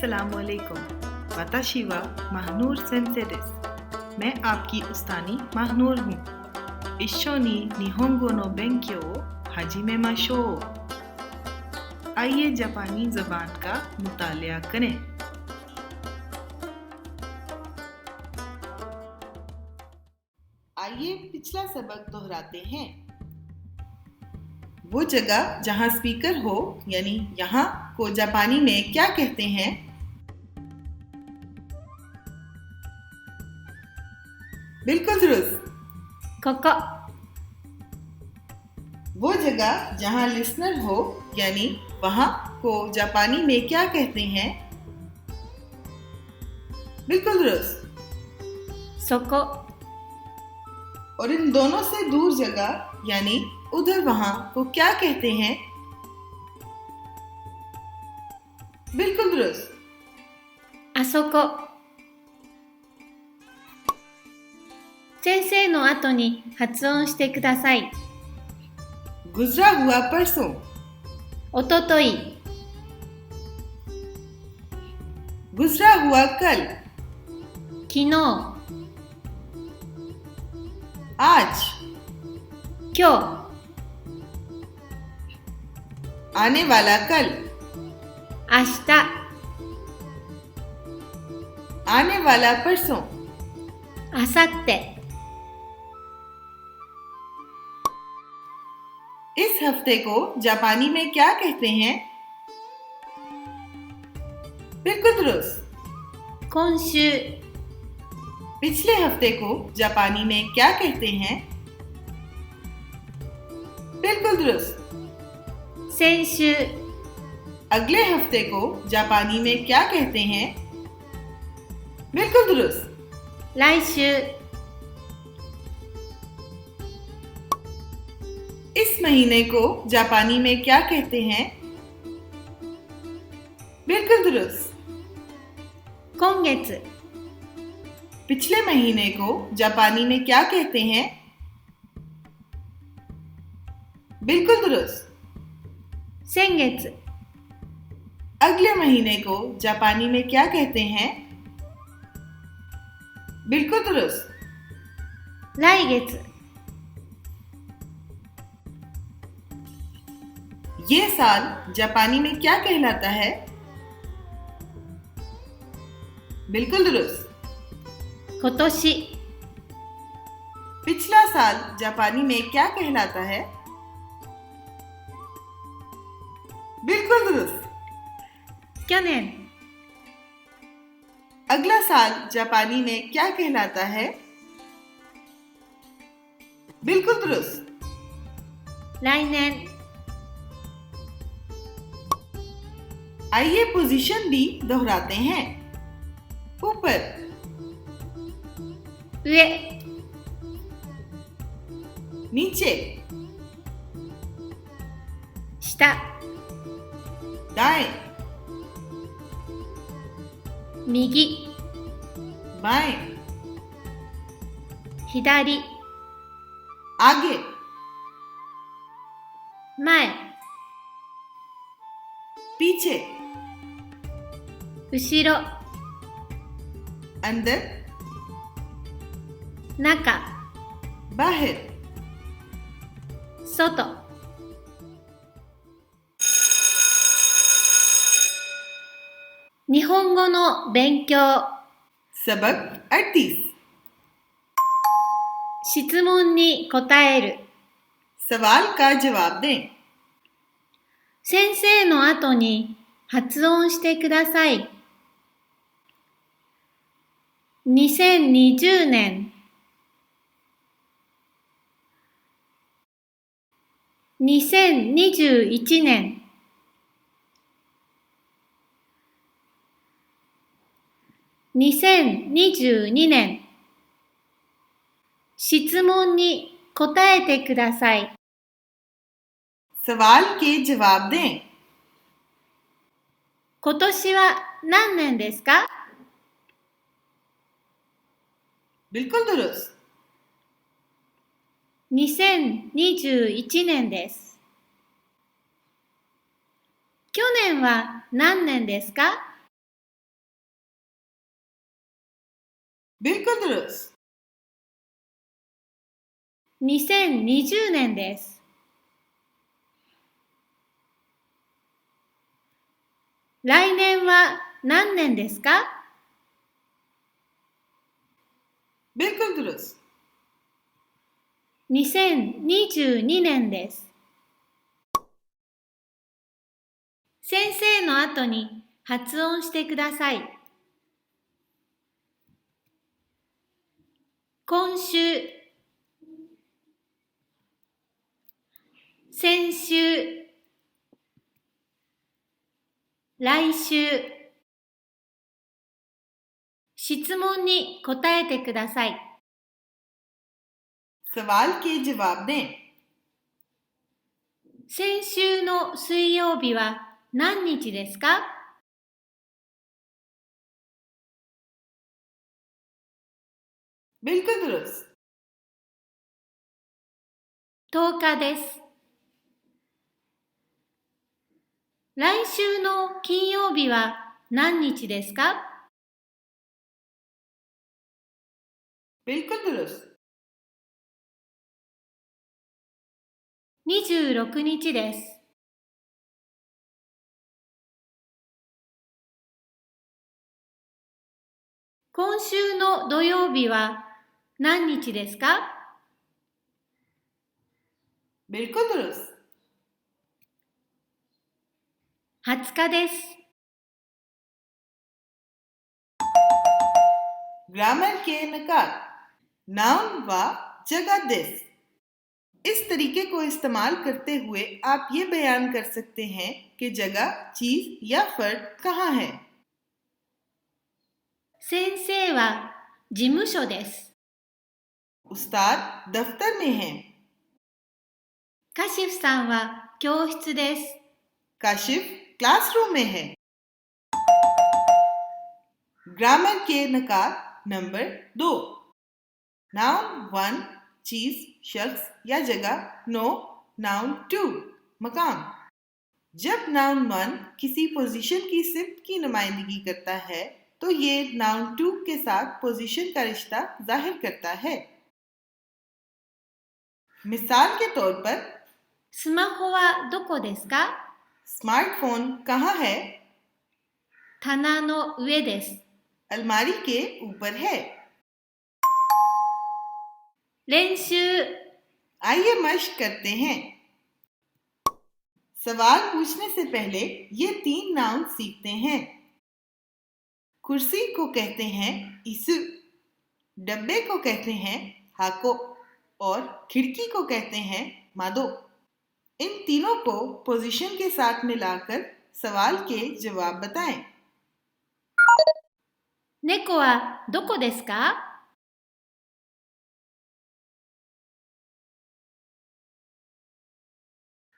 अस्सलामुअलैकुम। वताशी वा महनूर सेंसे देस। मैं आपकी उस्तानी महनूर हूँ। इश्शोनी निहोंगो नो बेंक्यो ओ हाजिमे माशो। आइए जापानी ज़बान का मुतालिया करें। आइए पिछला सबक दोहराते हैं। वो जगह जहाँ स्पीकर हो यानी यहाँ को जापानी में क्या कहते हैं? बिल्कुल दुरुस्त। ここ वो जगह जहाँ लिसनर हो यानी वहाँ को जापानी में क्या कहते हैं? बिल्कुल दुरुस्त। そこ और इन दोनों से दूर जगह यानी उधर वहाँ को क्या कहते हैं? बिल्कुल दुरुस्त। あそこ先生の後に発音してください。 गुजरा हुआ परसों। おととい गुजरा हुआ कल। 昨日 आज। 今日 आने वाला कल। 明日 आने वाला परसों। あさって इस हफ्ते को जापानी में क्या कहते हैं? बिल्कुल दुरुस्त। 今週 पिछले हफ्ते को जापानी में क्या कहते हैं? बिल्कुल दुरुस्त। 先週 अगले हफ्ते को जापानी में क्या कहते हैं? बिल्कुल दुरुस्त। 来週 इस महीने को जापानी में क्या कहते हैं? बिल्कुल दुरुस्त। 今月 पिछले महीने को जापानी में क्या कहते हैं? बिल्कुल दुरुस्त। 先月 अगले महीने को जापानी में क्या कहते हैं? बिल्कुल दुरुस्त। 来月 ये साल जापानी में क्या कहलाता है? बिल्कुल दुरुस्त। 今年 पिछला साल जापानी में क्या कहलाता है? बिल्कुल दुरुस्त। 去年 अगला साल जापानी में क्या कहलाता है? बिल्कुल दुरुस्त। 来年 आइए पोजीशन भी दोहराते हैं। ऊपर 上 नीचे 下 दाएं 右 बाएं 左 आगे 前 पीछे 後ろ अंदर 中 बाहर 外 日本語の勉強 सबक 38 質問に答える सवाल का जवाब दें। 先生の後に発音してください。2020年2021年2022年質問に答えてください。 सवाल के जवाब दें। 今年は何年ですか？ बिल्कुल दुरुस्त। 2021年です。去年は何年ですか？ बिल्कुल दुरुस्त। 2020年です。来年は何年ですか？ बिल्कुल दुरुस्त। 2022年です。先生の後に発音してください。今週、先週、来週。質問に答えてください。सवाल के जवाब दें। 先週の水曜日は何日ですか？ बिल्कुल दुरुस्त। 10日です。来週の金曜日は何日ですか？ बिल्कुल दुरुस्त। 26日です。今週の土曜日は何日ですか？ बिल्कुल दुरुस्त। 20日です。ग्रामर के नकार। नाउन व जगह दिस। इस तरीके को इस्तेमाल करते हुए आप ये बयान कर सकते हैं कि जगह, चीज या फर्द कहाँ है। 先生は事務所です。 उस्ताद दफ्तर में हैं। カシフさんは教室です。 काशिफ क्लासरूम में है। ग्रामर के नकार नंबर 2। नाउन 1 चीज, शख्स या जगह। नो नाउन 2 मकाम। जब नाउन 1 किसी पोजीशन की सिफ्त की नुमाइंदगी करता है तो ये नाउन 2 के साथ पोजीशन का रिश्ता जाहिर करता है। मिसाल के तौर पर スマホはどこですか？ स्मार्टफोन कहाँ है? 棚の上です。 अलमारी के ऊपर है। 練習。 आइए मश्क करते हैं। सवाल पूछने से पहले ये 3 नाउन सीखते हैं। कुर्सी को कहते हैं इसु, डब्बे को कहते हैं हाको और खिड़की को कहते हैं मादो। इन तीनों को पोजीशन के साथ मिलाकर सवाल के जवाब बताएं। 猫はどこですか？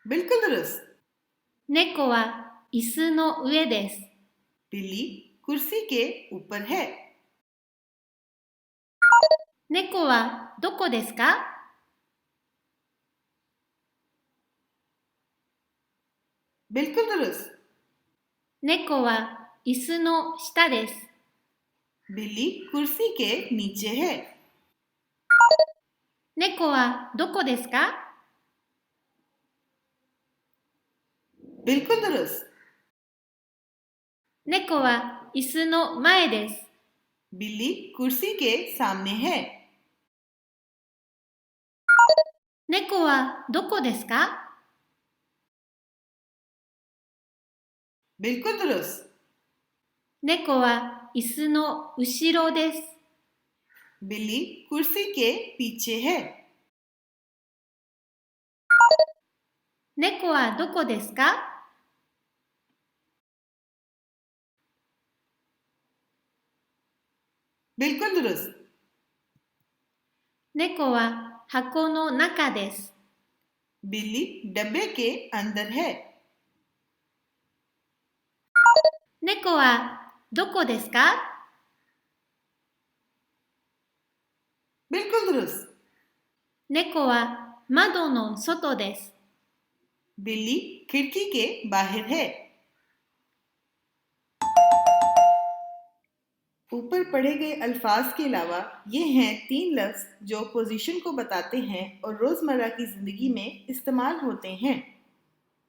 बिल्कुल दुरुस्त। 猫は椅子の上です。 बिल्ली कुर्सी के ऊपर है। 猫はどこですか？ बिल्कुल दुरुस्त। 猫は椅子の下です。 बिल्ली कुर्सी के नीचे है। 猫はどこですか？ बिल्कुल दुरुस्त। 猫は椅子の前です。 बिल्ली कुर्सी के सामने है। 猫はどこですか？ बिल्कुल दुरुस्त। 猫は椅子の後ろです。 बिल्ली कुर्सी के पीछे है। 猫はどこですか？ बिल्कुल दुरुस्त। 猫は箱の中です。 बिल्ली डब्बे के अंदर है। 猫はどこですか？ बिल्कुल दुरुस्त। 猫は窓の外です。 बिल्ली खिड़की के बाहर है। ऊपर पढ़े गए अल्फाज के अलावा ये हैं 3 लफ्ज़ जो पोजीशन को बताते हैं और रोज़मर्रा की ज़िंदगी में इस्तेमाल होते हैं।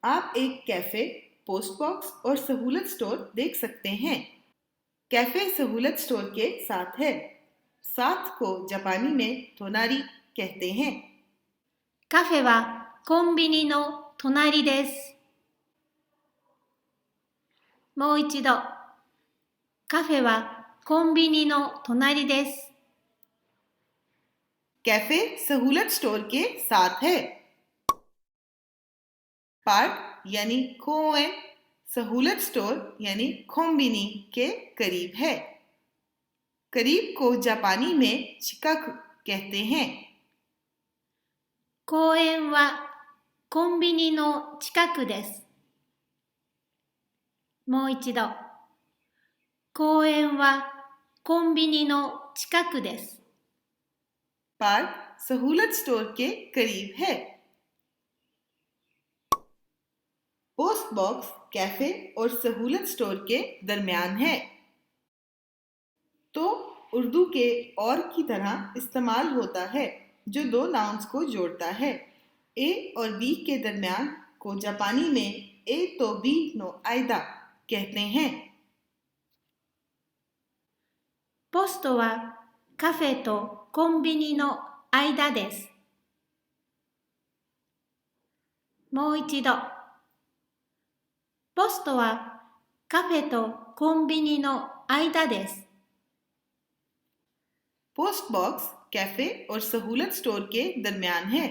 आप एक कैफ़े, पोस्ट बॉक्स और सहूलत स्टोर देख सकते हैं। कैफ़े सहूलत स्टोर के साथ है। साथ को जापानी में तोनारी कहते हैं। カフェはコンビニの隣です。もう一度。カフェはコンビニの隣です。कैफे सहूलत स्टोर के साथ है। पार्क यानी कोएन सहूलत स्टोर यानी कोम्बिनी के करीब है। करीब को जापानी में चिकाकु कहते हैं। 公園はコンビニの近くです。もう一度。公園はコンビニの近くです。पार्क सहूलत स्टोर के करीब है। पोस्ट बॉक्स कैफे और सहूलत स्टोर के दरमियान है। तो उर्दू के और की तरह इस्तेमाल होता है जो 2 नाउन्स को जोड़ता है। ए और बी के दरमियान को जापानी में ए तो बी नो आयदा कहते हैं। ポストはカフェとコンビニの間です。もう一度。ポストはカフェとコンビニの間です。पोस्ट बॉक्स कैफे और सहूलत स्टोर के दरमियान है।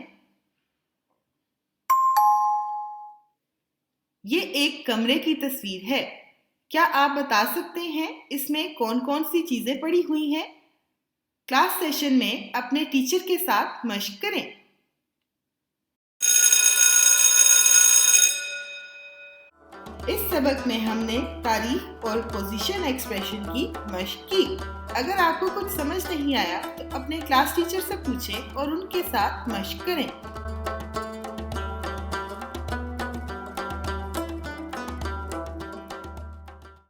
ये एक कमरे की तस्वीर है। क्या आप बता सकते हैं इसमें कौन कौन सी चीजें पड़ी हुई हैं? क्लास सेशन में अपने टीचर के साथ मश्क करें। इस सबक में हमने तारीख और पोजीशन एक्सप्रेशन की मश्क की। अगर आपको कुछ समझ नहीं आया तो अपने क्लास टीचर से पूछें और उनके साथ मश्क करें।